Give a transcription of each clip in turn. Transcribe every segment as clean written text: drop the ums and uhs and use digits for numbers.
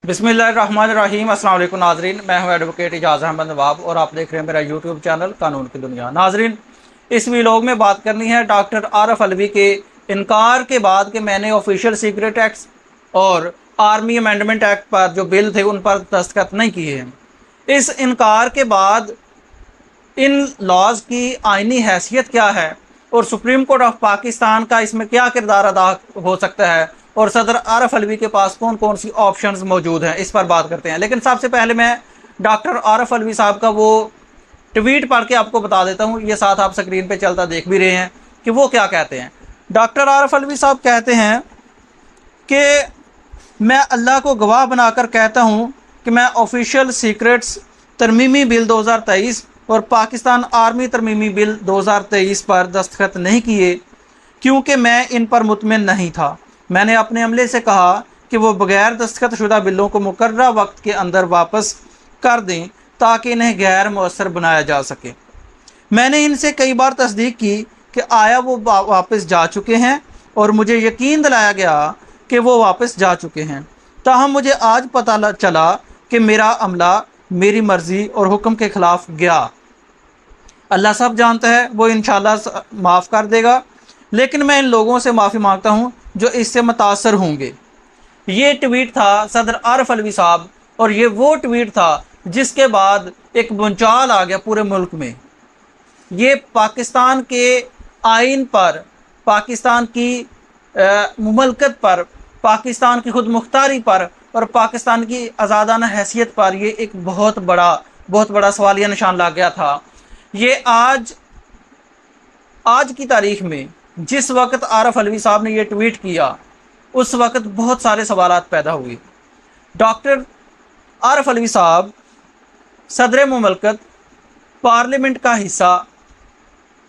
बिस्मिल्लाहिर्रहमानिर्रहीम। अस्सलाम वालेकुम नाजरीन, मैं हूं एडवोकेट इजाज़ अहमद नवाब और आप देख रहे हैं मेरा यूट्यूब चैनल कानून की दुनिया। नाजरीन, इस वीलॉग में बात करनी है डॉक्टर आरफ अलवी के इनकार के बाद कि मैंने ऑफिशियल सीक्रेट एक्ट और आर्मी अमेंडमेंट एक्ट पर जो बिल थे उन पर दस्तखत नहीं किए हैं। इस इनकार के बाद इन लॉज की आइनी हैसियत क्या है और सुप्रीम कोर्ट ऑफ पाकिस्तान का इसमें क्या किरदार अदा हो सकता है और सदर आरफ अलवी के पास कौन कौन सी ऑप्शंस मौजूद हैं, इस पर बात करते हैं। लेकिन सबसे पहले मैं डॉक्टर आरफ अलवी साहब का वो ट्वीट पढ़ के आपको बता देता हूँ। ये साथ आप स्क्रीन पे चलता देख भी रहे हैं कि वो क्या कहते हैं। डॉक्टर आरफ अलवी साहब कहते हैं कि मैं अल्लाह को गवाह बनाकर कहता हूँ कि मैं ऑफिशियल सीक्रेट्स तरमीमी बिल 2023 और पाकिस्तान आर्मी तरमीमी बिल 2023 पर दस्तखत नहीं किए क्योंकि मैं इन पर मुतमिन नहीं था। मैंने अपने अमले से कहा कि वो बगैर दस्तखत शुदा बिलों को मुकर्ररा वक्त के अंदर वापस कर दें ताकि इन्हें गैर मौसर बनाया जा सके। मैंने इनसे कई बार तस्दीक की कि आया वो वापस जा चुके हैं और मुझे यकीन दिलाया गया कि वो वापस जा चुके हैं। ताहम मुझे आज पता चला कि मेरा अमला मेरी मर्ज़ी और हुक्म के ख़िलाफ़ गया। अल्लाह सब जानता है, वो इंशाअल्लाह माफ़ कर देगा, लेकिन मैं इन लोगों से माफ़ी मांगता हूँ जो इससे मुतासर होंगे। ये ट्वीट था सदर आरफ अलवी साहब और ये वो ट्वीट था जिसके बाद एक भूचाल आ गया पूरे मुल्क में। ये पाकिस्तान के आइन पर, पाकिस्तान की मुमलकत पर, पाकिस्तान की खुद मुख्तारी पर और पाकिस्तान की आज़ादाना हैसियत पर ये एक बहुत बड़ा सवालिया निशान लग गया था। ये आज की तारीख में जिस वक्त आरफ अलवी साहब ने ये ट्वीट किया उस वक्त बहुत सारे सवालात पैदा हुए। डॉक्टर आरफ अलवी साहब सदर मुमलकत, पार्लियामेंट का हिस्सा,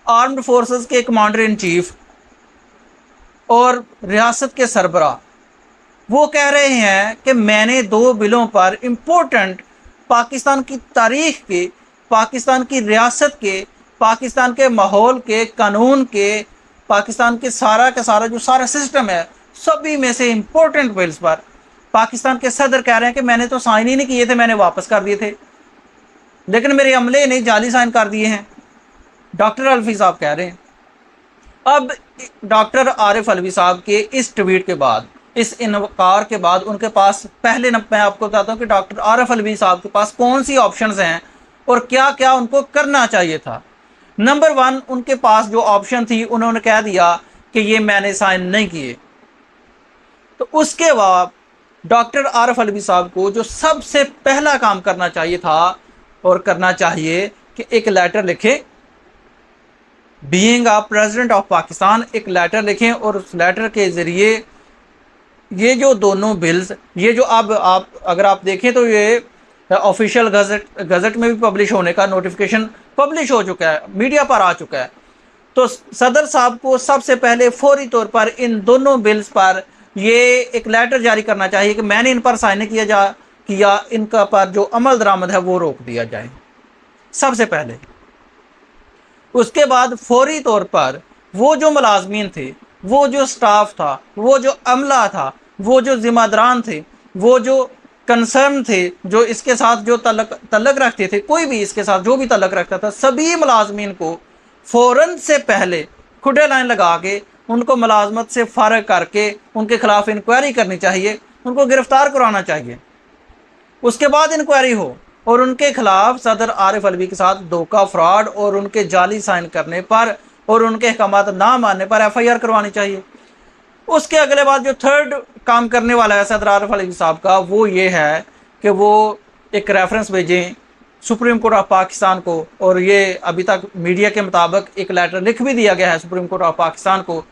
आर्म्ड फोर्सेस के कमांडर इन चीफ और रियासत के सरबराह, वो कह रहे हैं कि मैंने 2 बिलों पर इम्पोर्टेंट पाकिस्तान की तारीख के, पाकिस्तान की रियासत के, पाकिस्तान के माहौल के, कानून के, पाकिस्तान के सारा का सारा जो सारा सिस्टम है सभी में से इम्पोर्टेंट बिल्स पर पाकिस्तान के सदर कह रहे हैं कि मैंने तो साइन ही नहीं किए थे, मैंने वापस कर दिए थे, लेकिन मेरे अमले ने जाली साइन कर दिए हैं। डॉक्टर अलवी साहब कह रहे हैं। अब डॉक्टर आरिफ अलवी साहब के इस ट्वीट के बाद, इस इनकार के बाद उनके पास पहले मैं आपको बताता हूँ कि डॉक्टर आरफ अलवी साहब के पास कौन सी ऑप्शंस हैं और क्या क्या उनको करना चाहिए था। नंबर 1, उनके पास जो ऑप्शन थी उन्होंने कह दिया कि ये मैंने साइन नहीं किए। तो उसके बाद डॉक्टर आरफ अलवी साहब को जो सबसे पहला काम करना चाहिए था और करना चाहिए कि एक लेटर लिखें, being a president of Pakistan, एक लेटर लिखें और उस लेटर के ज़रिए ये जो दोनों बिल्स, ये जो अब आप अगर आप देखें तो ये ऑफिशियल गज़ट में भी पब्लिश होने का नोटिफिकेशन पब्लिश हो चुका है, मीडिया पर आ चुका है। तो सदर साहब को सबसे पहले फौरी तौर पर इन दोनों बिल्स पर ये एक लेटर जारी करना चाहिए कि मैंने इन पर साइन किया, इनका पर जो अमल दरामद है वो रोक दिया जाए सबसे पहले। उसके बाद फौरी तौर पर वो जो मुलाजमीन थे, वो जो स्टाफ था, वो जो अमला था, वो जो जिम्मेदारान थे, वो जो कंसर्न थे, जो इसके साथ जो तल्लक रखते थे, कोई भी इसके साथ जो भी तल्लक रखता था, सभी मुलाजमीन को फ़ौरन से पहले खुडे लाइन लगा के उनको मुलाजमत से फ़ारग करके उनके खिलाफ इंक्वायरी करनी चाहिए, उनको गिरफ़्तार करवाना चाहिए। उसके बाद इंक्वायरी हो और उनके खिलाफ सदर आरिफ अलवी के साथ धोखा, फ्रॉड और उनके जाली साइन करने पर और उनके अहकामात ना मानने पर FIR करवानी चाहिए। उसके अगले बाद जो थर्ड काम करने वाला है सदर आरफ अलवी साहब का, वो ये है कि वो एक रेफरेंस भेजें सुप्रीम कोर्ट ऑफ पाकिस्तान को, और ये अभी तक मीडिया के मुताबिक एक लेटर लिख भी दिया गया है सुप्रीम कोर्ट ऑफ पाकिस्तान को,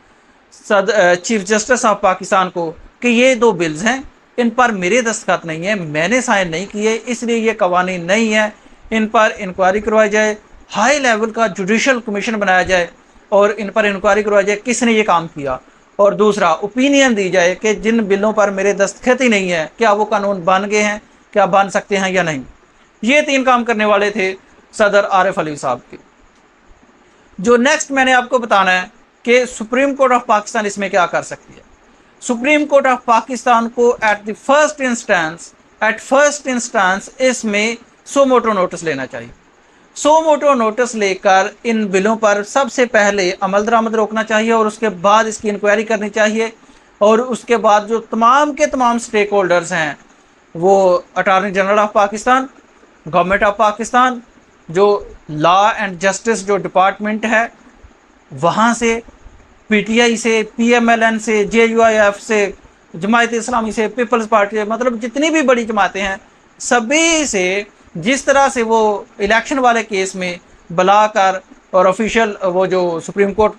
चीफ जस्टिस ऑफ पाकिस्तान को, कि ये 2 बिल्स हैं, इन पर मेरे दस्तखत नहीं है, मैंने साइन नहीं किए, इसलिए ये कवानीन नहीं है, इन पर इंक्वायरी करवाई जाए, हाई लेवल का जुडिशल कमीशन बनाया जाए और इन पर इंक्वायरी करवाई जाए किसने ये काम किया। और दूसरा, ओपिनियन दी जाए कि जिन बिलों पर मेरे दस्तखत ही नहीं है क्या वो कानून बन गए हैं, क्या बन सकते हैं या नहीं। ये 3 काम करने वाले थे सदर आरिफ अलवी साहब के। जो नेक्स्ट मैंने आपको बताना है कि सुप्रीम कोर्ट ऑफ पाकिस्तान इसमें क्या कर सकती है। सुप्रीम कोर्ट ऑफ पाकिस्तान को at the first instance at first instance इसमें सो मोटो नोटिस लेना चाहिए। सो मोटो नोटिस लेकर इन बिलों पर सबसे पहले अमल दरामद रोकना चाहिए और उसके बाद इसकी इंक्वायरी करनी चाहिए। और उसके बाद जो तमाम के तमाम स्टेक होल्डर्स हैं, वो attorney general of Pakistan, government of Pakistan, जो लॉ एंड जस्टिस जो डिपार्टमेंट है वहाँ से, पीटीआई से, पीएमएलएन से, जेयूआईएफ से, जमायत इस्लामी से, पीपल्स पार्टी से, मतलब जितनी भी बड़ी जमातें हैं सभी से जिस तरह से वो इलेक्शन वाले केस में बुलाकर और ऑफिशियल वो जो सुप्रीम कोर्ट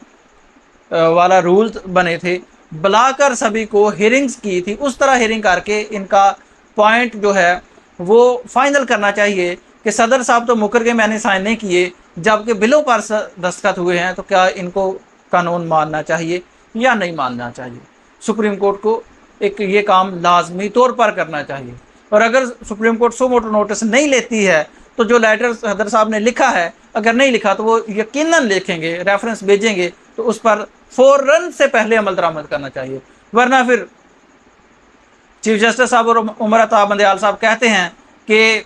वाला रूल बने थे बुलाकर सभी को हियरिंग्स की थी, उस तरह हियरिंग करके इनका पॉइंट जो है वो फाइनल करना चाहिए कि सदर साहब तो मुकर के मैंने साइन नहीं किए, जबकि बिलों पर दस्तखत हुए हैं, तो क्या इनको कानून मानना चाहिए या नहीं मानना चाहिए। सुप्रीम कोर्ट को एक ये काम लाजमी तौर पर करना चाहिए। और अगर सुप्रीम कोर्ट सो मोटो नोटिस नहीं लेती है तो जो लेटर सदर साहब ने लिखा है, अगर नहीं लिखा तो वो यकीनन लिखेंगे, रेफरेंस भेजेंगे, तो उस पर फौरन से पहले अमल दरामद करना चाहिए। वरना फिर चीफ जस्टिस साहब और उमर अता बंदयाल साहब कहते हैं कि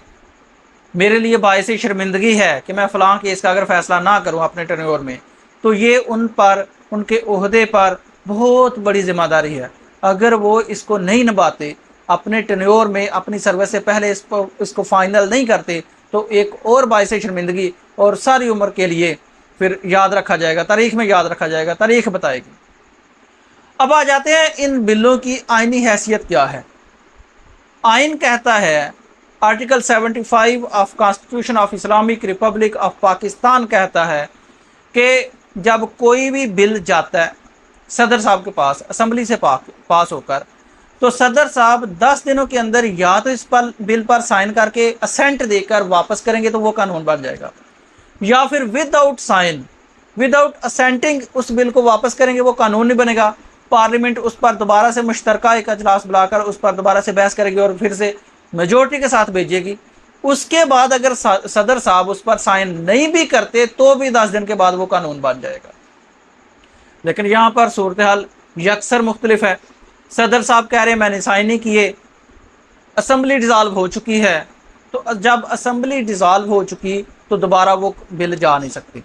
मेरे लिए बायस शर्मिंदगी है कि मैं फ़लाँ केस का अगर फ़ैसला ना करूं अपने टेन्योर में, तो ये उन पर, उनके ओहदे पर बहुत बड़ी ज़िम्मेदारी है। अगर वो इसको नहीं निभाते, अपने टेन्योर में अपनी सर्विस से पहले इसको फाइनल नहीं करते, तो एक और बायस शर्मिंदगी और सारी उम्र के लिए फिर याद रखा जाएगा, तारीख में याद रखा जाएगा, तारीख बताएगी। अब आ जाते हैं इन बिलों की आइनी हैसियत क्या है। आइन कहता है, article 75 of constitution of Islamic Republic of Pakistan कहता है कि जब कोई भी बिल जाता है सदर साहब के पास असम्बली से पास होकर, तो सदर साहब 10 दिनों के अंदर या तो इस पर बिल पर साइन करके असेंट देकर वापस करेंगे तो वो कानून बन जाएगा, या फिर विदाउट साइन, विदाउट असेंटिंग उस बिल को वापस करेंगे, वो कानून नहीं बनेगा। पार्लियामेंट उस पर दोबारा से मुश्तरका एक अजलास बुलाकर उस पर दोबारा से बहस करेगी और फिर से मेजोरिटी के साथ भेजेगी। उसके बाद अगर सदर साहब उस पर साइन नहीं भी करते तो भी 10 दिन के बाद वो कानून बन जाएगा। लेकिन यहाँ पर सूरत हाल यकसर मुख्तलिफ है। सदर साहब कह रहे हैं मैंने साइन नहीं किए, असम्बली डिज़ाल्व हो चुकी है, तो जब असम्बली डिज़ाल्व हो चुकी तो दोबारा वो बिल जा नहीं सकती।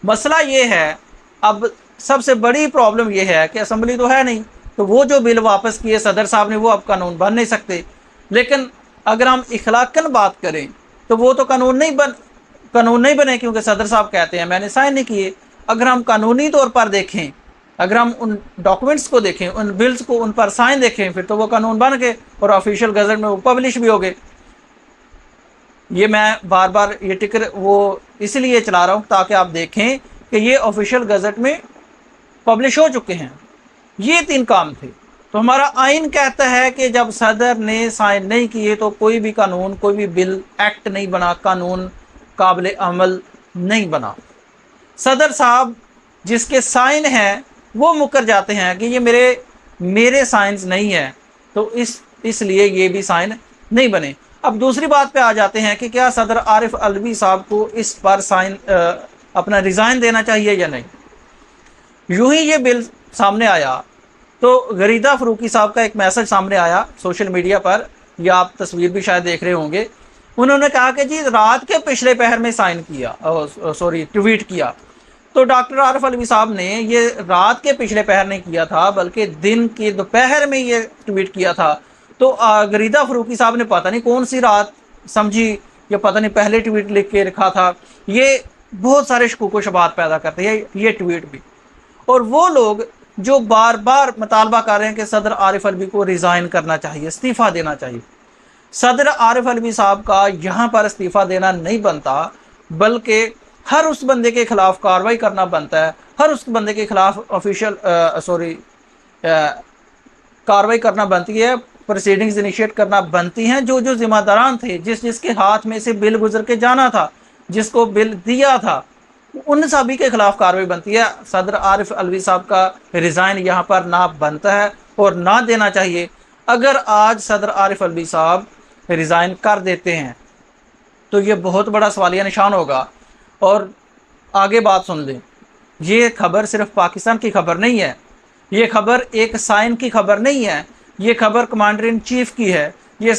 मसला ये है, अब सबसे बड़ी प्रॉब्लम ये है कि असम्बली तो है नहीं, तो वो जो बिल वापस किए सदर साहब ने वो अब कानून बन नहीं सकते। लेकिन अगर हम इखलाकन बात करें तो वो तो कानून नहीं बने क्योंकि सदर साहब कहते हैं मैंने साइन नहीं किए। अगर हम कानूनी तौर पर देखें, अगर हम उन डॉक्यूमेंट्स को देखें, उन बिल्स को, उन पर साइन देखें, फिर तो वो कानून बन गए और ऑफिशियल गजट में वो पब्लिश भी हो गए। ये मैं बार बार ये टिकर वो इसलिए चला रहा हूँ ताकि आप देखें कि ये ऑफिशियल गजट में पब्लिश हो चुके हैं। ये 3 काम थे। तो हमारा आइन कहता है कि जब सदर ने साइन नहीं किए तो कोई भी कानून, कोई भी बिल एक्ट नहीं बना, कानून काबिल अमल नहीं बना। सदर साहब जिसके साइन हैं वो मुकर जाते हैं कि ये मेरे साइंस नहीं है, तो इसलिए ये भी साइन नहीं बने। अब दूसरी बात पे आ जाते हैं कि क्या सदर आरिफ अलवी साहब को इस पर साइन अपना रिज़ाइन देना चाहिए या नहीं। यूं ही ये बिल सामने आया तो गरीदा फरूकी साहब का एक मैसेज सामने आया सोशल मीडिया पर, या आप तस्वीर भी शायद देख रहे होंगे। उन्होंने कहा कि जी रात के पिछले पहर में साइन किया, ट्वीट किया। तो डॉक्टर आरिफ अलवी साहब ने ये रात के पिछले पहर नहीं किया था, बल्कि दिन के दोपहर में ये ट्वीट किया था। तो गरीदा फरूकी साहब ने पता नहीं कौन सी रात समझी या पता नहीं पहले ट्वीट लिख के रखा था। ये बहुत सारे शकूक व शुबहात पैदा करते हैं ये ट्वीट भी। और वो लोग जो बार बार मुतालबा कर रहे हैं कि सदर आरिफ अलवी को रिज़ाइन करना चाहिए, इस्तीफ़ा देना चाहिए। सदर आरिफ अलवी साहब का यहाँ पर इस्तीफ़ा देना नहीं बनता, बल्कि हर उस बंदे के खिलाफ कार्रवाई करना बनता है, हर उस बंदे के खिलाफ ऑफिशियल कार्रवाई करना बनती है, प्रोसीडिंग्स इनिशिएट करना बनती हैं। जो जिम्मेदारान थे, जिसके हाथ में से बिल गुजर के जाना था, जिसको बिल दिया था, उन सभी के खिलाफ कार्रवाई बनती है। सदर आरिफ अलवी साहब का रिज़ाइन यहाँ पर ना बनता है और ना देना चाहिए। अगर आज सदर आरिफ अलवी साहब रिज़ाइन कर देते हैं तो ये बहुत बड़ा सवालिया निशान होगा। और आगे बात सुन लें, ये खबर सिर्फ पाकिस्तान की खबर नहीं है, ये खबर एक साइन की खबर नहीं है, ये खबर कमांडर इन चीफ की है, ये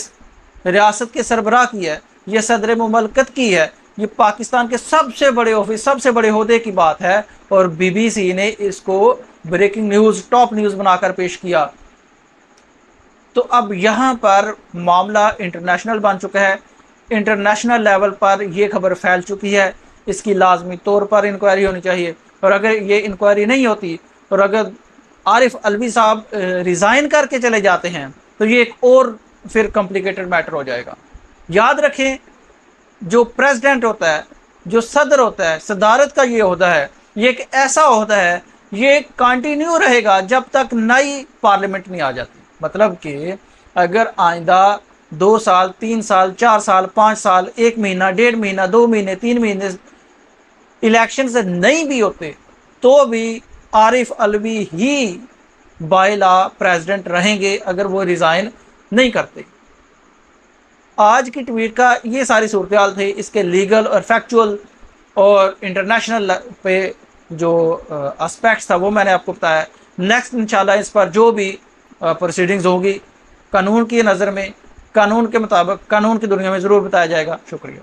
ریاست کے سربراہ کی ہے، یہ صدر مملکت کی ہے، یہ پاکستان کے سب سے بڑے آفس، سب سے بڑے عہدے کی بات ہے، اور بی بی سی نے اس کو بریکنگ نیوز، ٹاپ نیوز بنا کر پیش کیا۔ تو اب یہاں پر معاملہ انٹرنیشنل بن چکا ہے، انٹرنیشنل لیول پر یہ خبر پھیل چکی ہے، اس کی لازمی طور پر انکوائری ہونی چاہیے، اور اگر یہ انکوائری نہیں ہوتی اور اگر عارف علوی صاحب ریزائن کر کے چلے جاتے ہیں تو یہ ایک اور پھر کمپلیکیٹڈ میٹر ہو جائے گا۔ یاد رکھیں، جو پریزیڈنٹ ہوتا ہے، جو صدر ہوتا ہے، صدارت کا یہ عہدہ ہے، یہ ایک ایسا عہدہ ہے، یہ کنٹینیو رہے گا جب تک نئی پارلیمنٹ نہیں آ جاتی۔ مطلب کہ اگر آئندہ 2 سال، 3 سال، 4 سال، 5 سال، 1 مہینہ، 1.5 مہینہ، 2 مہینے، 3 مہینے الیکشن سے نہیں بھی ہوتے تو بھی عارف علوی ہی بائی لا پریزیڈنٹ رہیں گے اگر وہ ریزائن نہیں کرتے۔ آج کی ٹویٹ کا یہ ساری صورتحال تھی، اس کے لیگل اور فیکچول اور انٹرنیشنل پہ جو اسپیکٹس تھا وہ میں نے آپ کو بتایا۔ نیکسٹ انشاءاللہ اس پر جو بھی پروسیڈنگز ہوگی قانون کی نظر میں، قانون کے مطابق، قانون کی دنیا میں ضرور بتایا جائے گا۔ شکریہ۔